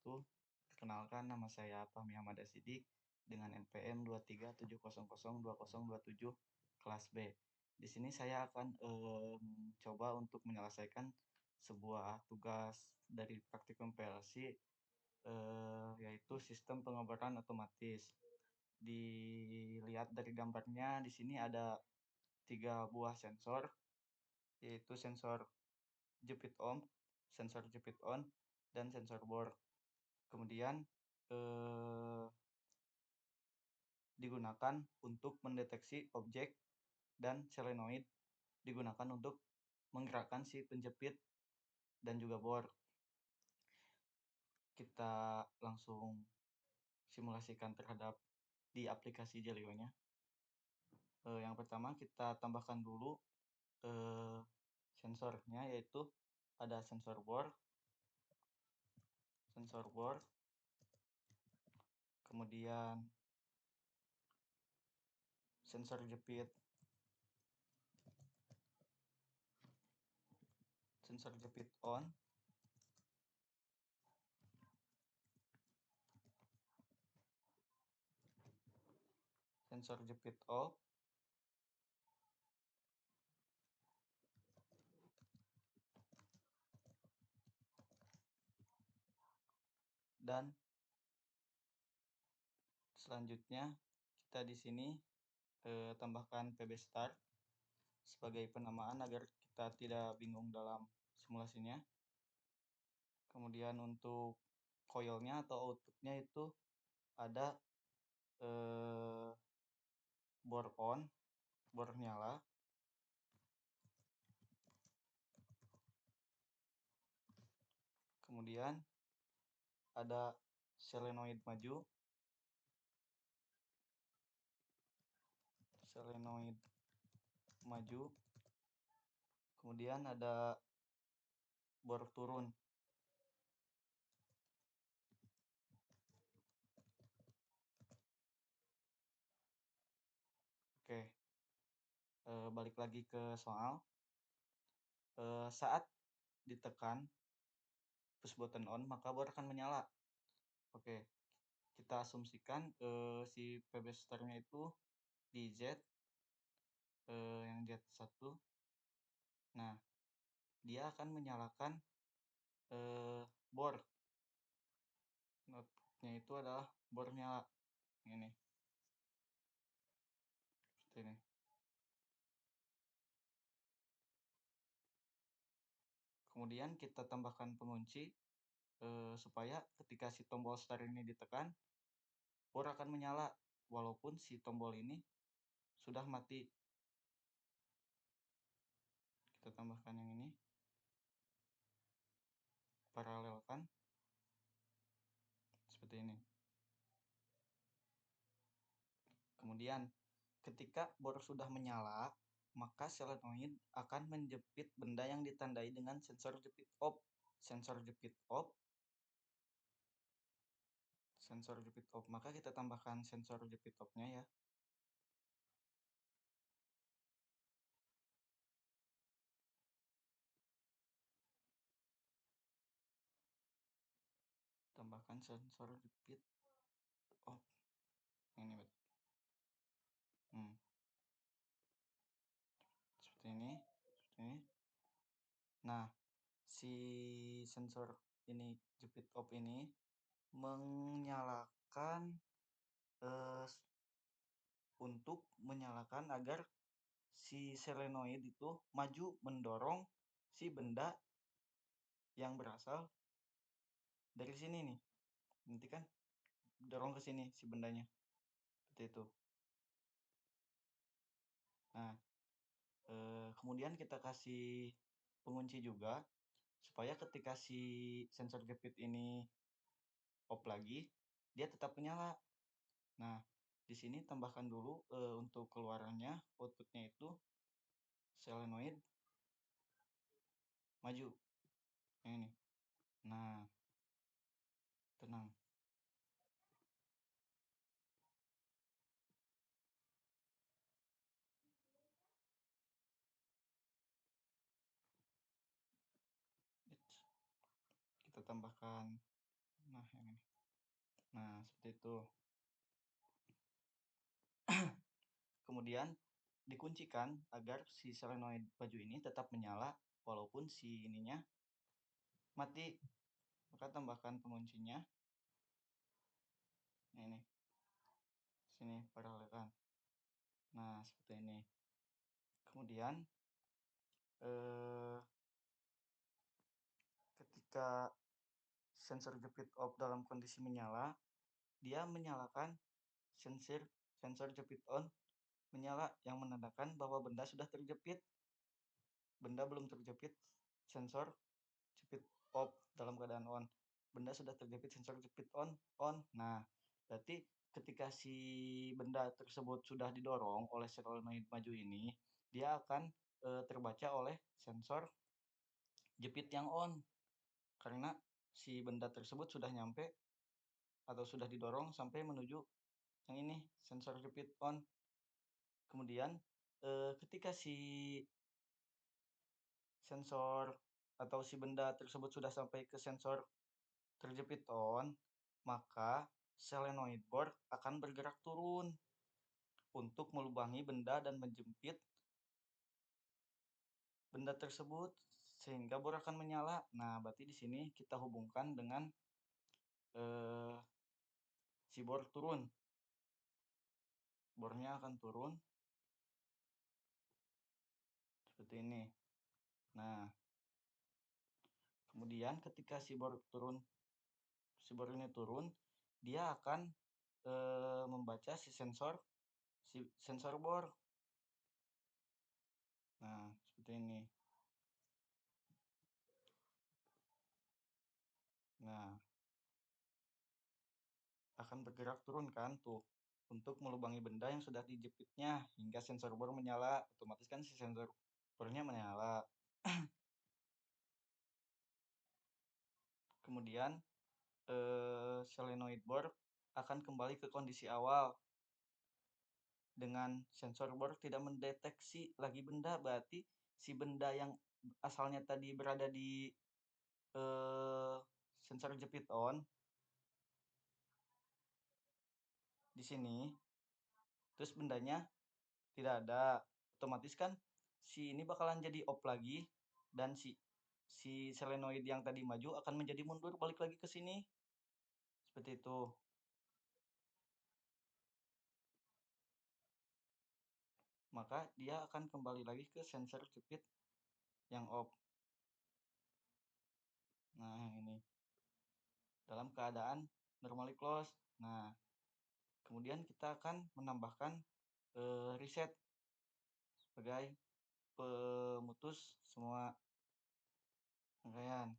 wabarakatuh. Perkenalkan, nama saya Fahmi Ahmad Asidik dengan NPM 237002027 kelas B. Di sini saya akan coba untuk menyelesaikan sebuah tugas dari praktikum PLC, yaitu sistem pengobatan otomatis. Dilihat dari gambarnya, di sini ada 3 buah sensor, yaitu sensor jepit on, dan sensor bor. Kemudian digunakan untuk mendeteksi objek, dan solenoid digunakan untuk menggerakkan si penjepit dan juga bor. Kita langsung simulasikan terhadap di aplikasi Jelio-nya. Yang pertama kita tambahkan dulu sensornya, yaitu ada sensor bor, kemudian sensor jepit on, sensor jepit off, dan selanjutnya kita di sini tambahkan PB start sebagai penamaan agar kita tidak bingung dalam simulasinya. Kemudian untuk coilnya atau outputnya itu ada bor on, bor nyala, kemudian ada solenoid maju, kemudian ada bor turun. Oke, balik lagi ke soal. Saat ditekan push button on, maka bor akan menyala. Oke, kita asumsikan si PB startnya itu di Z, yang Z1. Nah, dia akan menyalakan bor. Outputnya itu adalah bor nyala. Ini. Seperti ini. Kemudian kita tambahkan pengunci supaya ketika si tombol start ini ditekan, bor akan menyala walaupun si tombol ini sudah mati. Kita tambahkan yang ini, paralelkan seperti ini. Kemudian ketika bor sudah menyala, maka solenoid akan menjepit benda yang ditandai dengan sensor jepit off. Maka kita tambahkan sensor jepit off-nya ya. Tambahkan sensor jepit off. Ini betul. Seperti ini. Nah, si sensor ini jepit off ini untuk menyalakan agar si solenoid itu maju mendorong si benda yang berasal dari sini nih. Nanti kan dorong ke sini si bendanya. Seperti itu. Nah, kemudian kita kasih pengunci juga supaya ketika si sensor jepit ini off lagi, dia tetap menyala. Nah, di sini tambahkan dulu untuk keluarannya, outputnya itu solenoid maju. Yang ini. Nah, tenang. Kita tambahkan, nah yang Nah, seperti itu. Kemudian dikuncikan agar si solenoid baju ini tetap menyala walaupun si ininya mati. Maka tambahkan penguncinya. Nah, ini sini paralelkan. Nah, seperti ini. Kemudian eh, ketika sensor jepit off dalam kondisi menyala, dia menyalakan sensor sensor jepit on menyala yang menandakan bahwa benda sudah terjepit. Benda belum terjepit, sensor jepit off dalam keadaan on. Benda sudah terjepit, sensor jepit on. Nah, berarti ketika si benda tersebut sudah didorong oleh solenoid maju ini, dia akan terbaca oleh sensor jepit yang on karena si benda tersebut sudah nyampe atau sudah didorong sampai menuju yang ini sensor jepit on. Kemudian ketika si sensor atau si benda tersebut sudah sampai ke sensor terjepit on, maka solenoid board akan bergerak turun untuk melubangi benda dan menjepit benda tersebut sehingga bor akan menyala. Nah, berarti di sini kita hubungkan dengan eh, si bor turun. Bornya akan turun seperti ini. Nah, kemudian ketika si bor ini turun, dia akan membaca si sensor bor. Nah, seperti ini. Nah, akan bergerak turun kan tuh untuk melubangi benda yang sudah dijepitnya hingga sensor bor menyala. Otomatis kan si sensor bornya menyala. Kemudian solenoid bor akan kembali ke kondisi awal dengan sensor bor tidak mendeteksi lagi benda. Berarti si benda yang asalnya tadi berada di eh, sensor jepit on di sini, terus bendanya tidak ada, otomatis kan si ini bakalan jadi off lagi dan si solenoid yang tadi maju akan menjadi mundur balik lagi ke sini seperti itu. Maka dia akan kembali lagi ke sensor jepit yang off. Nah, ini dalam keadaan normally close. Nah, kemudian kita akan menambahkan reset sebagai pemutus semua rangkaian.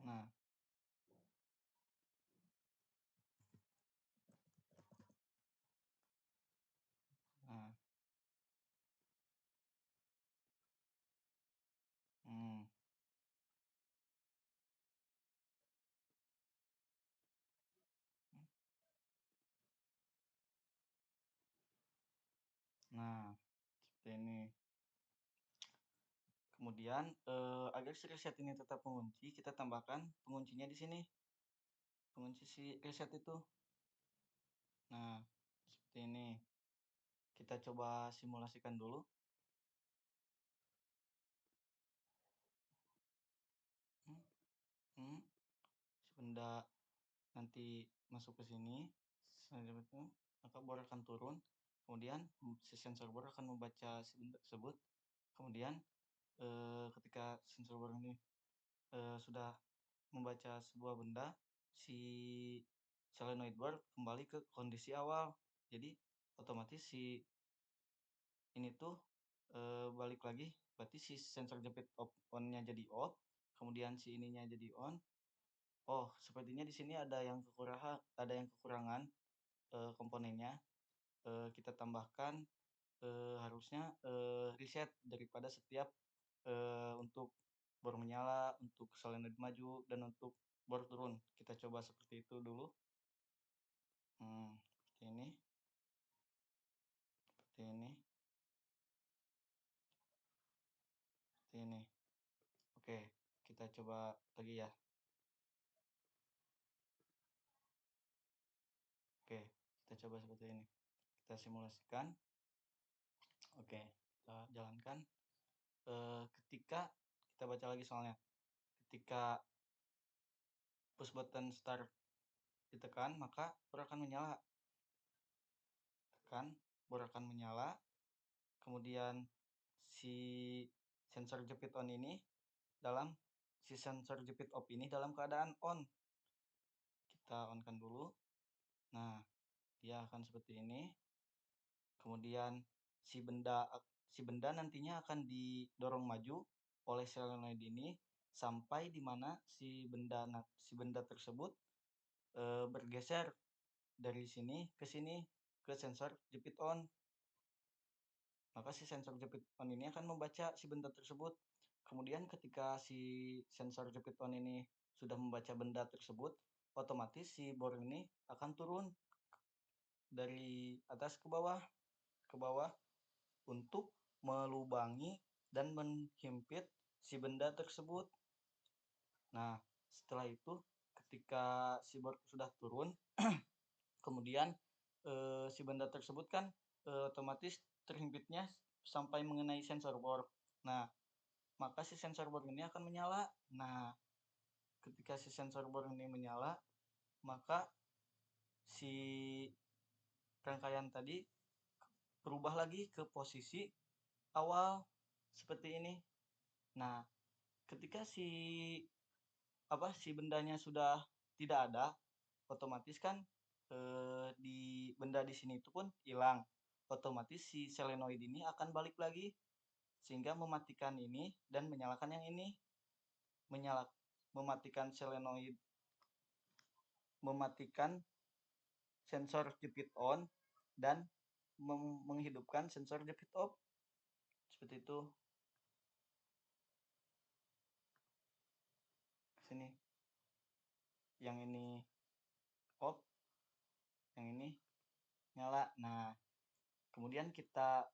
Nah, nah, hmm, nah, seperti ini. Kemudian agar si reset ini tetap mengunci, kita tambahkan penguncinya di sini. Pengunci si reset itu. Nah, seperti ini. Kita coba simulasikan dulu. Hmm, hmm. Benda nanti masuk ke sini, maka bor akan turun. Kemudian si sensor bor akan membaca si benda tersebut. Kemudian ketika sensor bor ini sudah membaca sebuah benda, si solenoid bor kembali ke kondisi awal. Jadi otomatis si ini tuh balik lagi. Berarti si sensor jepit on-nya jadi off, kemudian si ininya jadi on. Oh, sepertinya di sini ada yang kekurangan komponennya. Kita tambahkan harusnya reset daripada setiap untuk bor menyala, untuk solenoid maju, dan untuk bor turun. Kita coba seperti itu dulu. Seperti ini, seperti ini. seperti ini. Oke, kita coba lagi ya. Oke, kita coba seperti ini. Kita simulasikan. Oke, kita jalankan. Ketika kita baca lagi soalnya, ketika push button start ditekan, maka bor akan menyala. Tekan, bor akan menyala. Kemudian si sensor jepit on ini si sensor jepit off ini dalam keadaan on. Kita on kan dulu. Nah, dia akan seperti ini. Kemudian si benda nantinya akan didorong maju oleh solenoid ini sampai di mana si benda tersebut bergeser dari sini ke sensor jepit on. Maka si sensor jepit on ini akan membaca si benda tersebut. Kemudian ketika si sensor jepit on ini sudah membaca benda tersebut, otomatis si bor ini akan turun dari atas ke bawah untuk melubangi dan menghimpit si benda tersebut. Nah, setelah itu ketika si bor sudah turun, kemudian si benda tersebut kan otomatis terhimpitnya sampai mengenai sensor bor. Nah, maka si sensor bor ini akan menyala. Nah, ketika si sensor bor ini menyala, maka si rangkaian tadi berubah lagi ke posisi awal seperti ini. Nah, ketika si bendanya sudah tidak ada, otomatis kan di benda di sini itu pun hilang. Otomatis si solenoid ini akan balik lagi sehingga mematikan ini dan menyalakan yang ini. Mematikan solenoid, mematikan sensor jepit on dan menghidupkan sensor jepit off. Seperti itu. Sini. Yang ini off, yang ini nyala. Nah, kemudian kita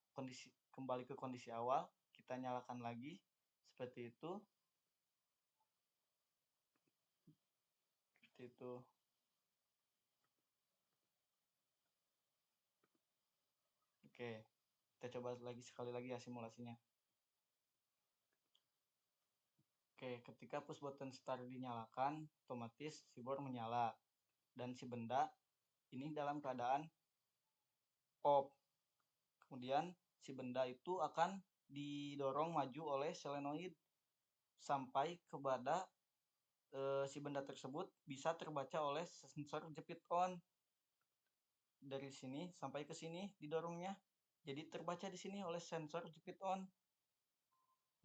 kembali ke kondisi awal, kita nyalakan lagi seperti itu. Seperti itu. Oke, kita coba sekali lagi ya simulasinya. Oke, ketika push button start dinyalakan, otomatis si bor menyala dan si benda ini dalam keadaan off. Kemudian si benda itu akan didorong maju oleh solenoid sampai kepada si benda tersebut bisa terbaca oleh sensor jepit on. Dari sini sampai ke sini didorongnya. Jadi terbaca di sini oleh sensor jepit on.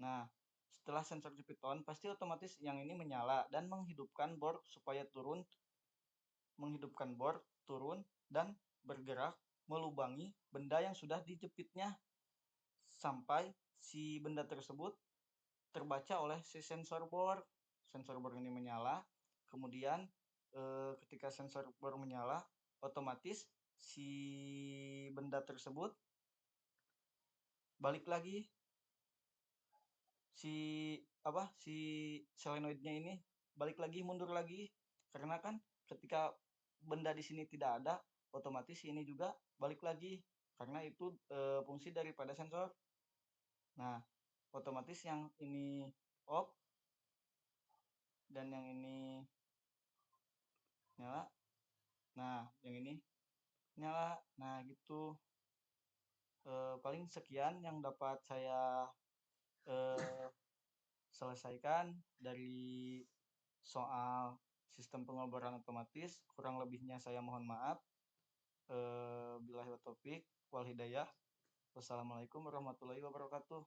Nah, setelah sensor jepit on, pasti otomatis yang ini menyala dan menghidupkan bor supaya turun dan bergerak melubangi benda yang sudah dijepitnya sampai si benda tersebut terbaca oleh si sensor bor. Sensor bor ini menyala, kemudian ketika sensor bor menyala, otomatis si benda tersebut balik lagi si solenoidnya ini balik lagi mundur lagi karena kan ketika benda di sini tidak ada, otomatis ini juga balik lagi karena itu fungsi daripada sensor. Nah, otomatis yang ini off dan yang ini nyala. Nah, yang ini nyala. Nah, gitu. Paling sekian yang dapat saya selesaikan dari soal sistem pengobaran otomatis. Kurang lebihnya saya mohon maaf. Billahi wa taufiq wal hidayah. Wassalamualaikum warahmatullahi wabarakatuh.